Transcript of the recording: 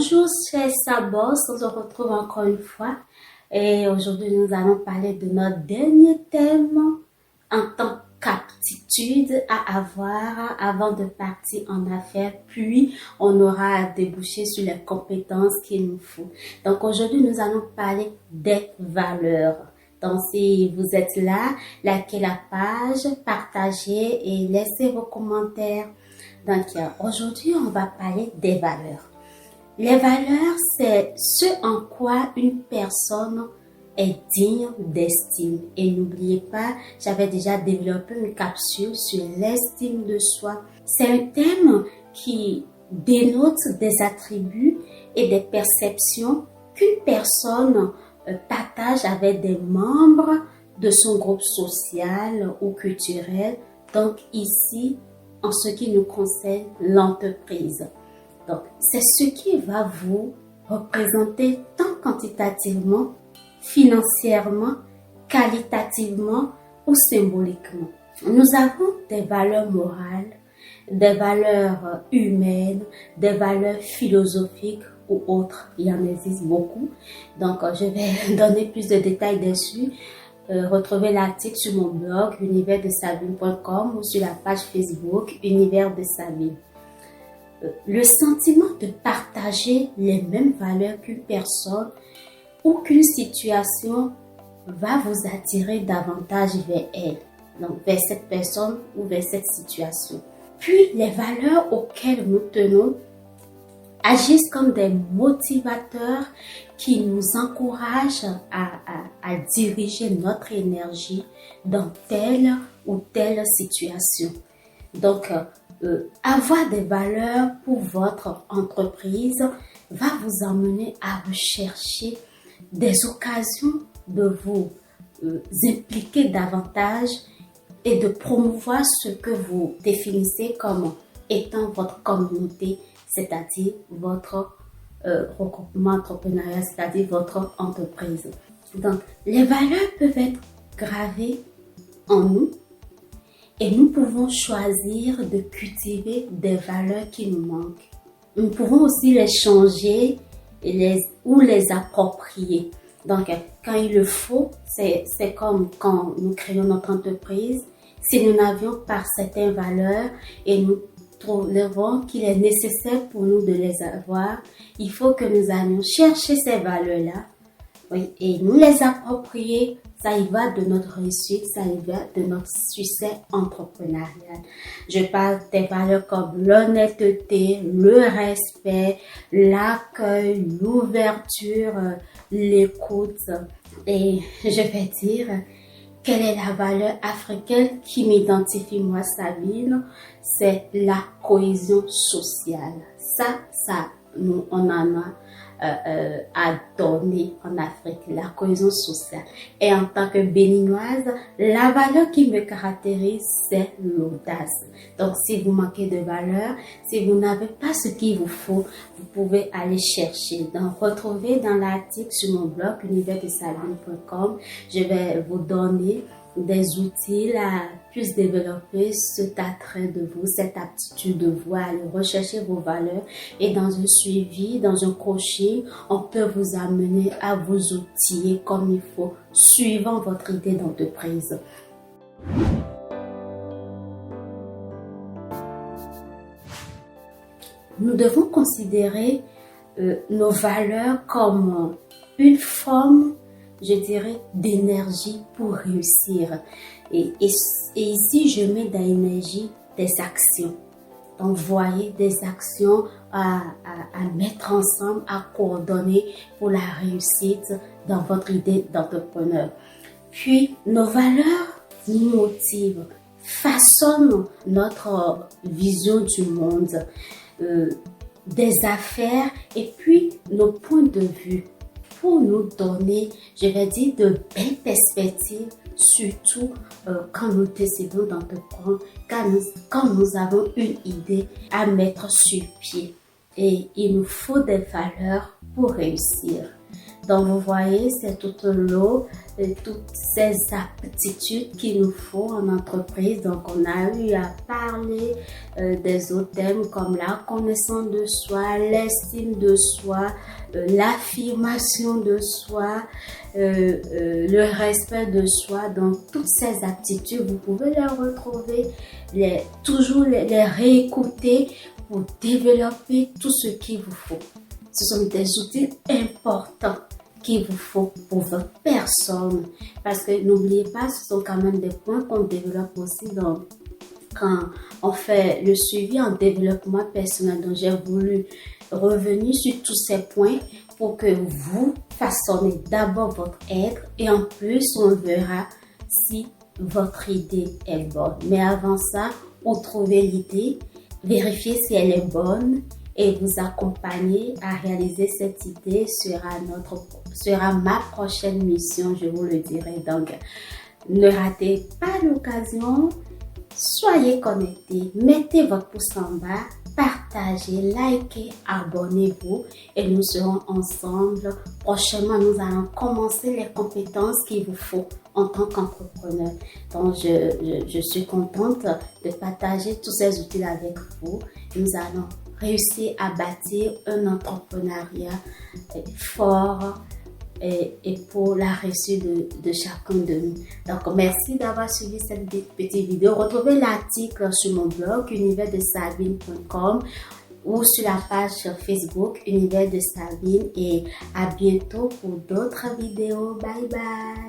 Bonjour, chers Sabos, on se retrouve encore une fois et aujourd'hui nous allons parler de notre dernier thème en tant qu'aptitude à avoir avant de partir en affaires, puis on aura débouché sur les compétences qu'il nous faut. Donc aujourd'hui nous allons parler des valeurs. Donc si vous êtes là, likez la page, partagez et laissez vos commentaires. Donc aujourd'hui on va parler des valeurs. Les valeurs, c'est ce en quoi une personne est digne d'estime. Et n'oubliez pas, j'avais déjà développé une capsule sur l'estime de soi. C'est un thème qui dénote des attributs et des perceptions qu'une personne partage avec des membres de son groupe social ou culturel. Donc ici, en ce qui nous concerne, l'entreprise. Donc, c'est ce qui va vous représenter tant quantitativement, financièrement, qualitativement ou symboliquement. Nous avons des valeurs morales, des valeurs humaines, des valeurs philosophiques ou autres. Il y en existe beaucoup. Donc, je vais donner plus de détails dessus. Retrouvez l'article sur mon blog universdesabine.com ou sur la page Facebook Univers de Sabine. Le sentiment de partager les mêmes valeurs qu'une personne ou qu'une situation va vous attirer davantage vers elle, donc vers cette personne ou vers cette situation. Puis, les valeurs auxquelles nous tenons agissent comme des motivateurs qui nous encouragent à diriger notre énergie dans telle ou telle situation. Donc, avoir des valeurs pour votre entreprise va vous emmener à rechercher des occasions de vous impliquer davantage et de promouvoir ce que vous définissez comme étant votre communauté, c'est-à-dire votre regroupement entrepreneurial, c'est-à-dire votre entreprise. Donc, les valeurs peuvent être gravées en nous. Et nous pouvons choisir de cultiver des valeurs qui nous manquent. Nous pouvons aussi les changer ou les approprier. Donc, quand il le faut, c'est comme quand nous créons notre entreprise. Si nous n'avions pas certaines valeurs et nous trouvons qu'il est nécessaire pour nous de les avoir, il faut que nous allions chercher ces valeurs-là, oui, et nous les approprier. Ça y va de notre réussite, ça y va de notre succès entrepreneurial. Je parle des valeurs comme l'honnêteté, le respect, l'accueil, l'ouverture, l'écoute. Et je vais dire, quelle est la valeur africaine qui m'identifie moi, Sabine? C'est la cohésion sociale. Ça, nous, on en a à donner en Afrique, la cohésion sociale. Et en tant que béninoise, la valeur qui me caractérise, c'est l'audace. Donc, si vous manquez de valeur, si vous n'avez pas ce qu'il vous faut, vous pouvez aller chercher. Donc, retrouvez dans l'article sur mon blog universdesabine.com, je vais vous donner des outils à plus développer cet attrait de vous, cette aptitude de vous, à aller rechercher vos valeurs. Et dans un suivi, dans un coaching, on peut vous amener à vous outiller comme il faut, suivant votre idée d'entreprise. Nous devons considérer nos valeurs comme une forme, je dirais, d'énergie pour réussir. Et ici, je mets dans l'énergie des actions. Donc, voyez des actions à mettre ensemble, à coordonner pour la réussite dans votre idée d'entrepreneur. Puis, nos valeurs nous motivent, façonnent notre vision du monde, des affaires et puis nos points de vue, pour nous donner, je vais dire, de belles perspectives, surtout quand nous décidons d'entreprendre, quand nous avons une idée à mettre sur pied. Et il nous faut des valeurs pour réussir. Donc, vous voyez, c'est tout un lot toutes ces aptitudes qu'il nous faut en entreprise. Donc, on a eu à parler des autres thèmes comme la connaissance de soi, l'estime de soi, l'affirmation de soi, le respect de soi. Donc, toutes ces aptitudes, vous pouvez les retrouver, toujours les réécouter pour développer tout ce qu'il vous faut. Ce sont des outils importants qu'il vous faut pour votre personne. Parce que n'oubliez pas, ce sont quand même des points qu'on développe aussi quand on fait le suivi en développement personnel. Donc, j'ai voulu revenir sur tous ces points pour que vous façonnez d'abord votre être et en plus, on verra si votre idée est bonne. Mais avant ça, vous trouvez l'idée, vérifiez si elle est bonne et vous accompagner à réaliser cette idée sera ma prochaine mission, je vous le dirai. Donc, ne ratez pas l'occasion, soyez connectés, mettez votre pouce en bas, partagez, likez, abonnez-vous et nous serons ensemble. Prochainement, nous allons commencer les compétences qu'il vous faut en tant qu'entrepreneur. Donc, je suis contente de partager tous ces outils avec vous. Nous allons réussir à bâtir un entrepreneuriat fort et pour la réussite de chacun de nous. Donc, merci d'avoir suivi cette petite vidéo. Retrouvez l'article sur mon blog universdesabine.com ou sur la page Facebook Univers de Sabine et à bientôt pour d'autres vidéos. Bye bye!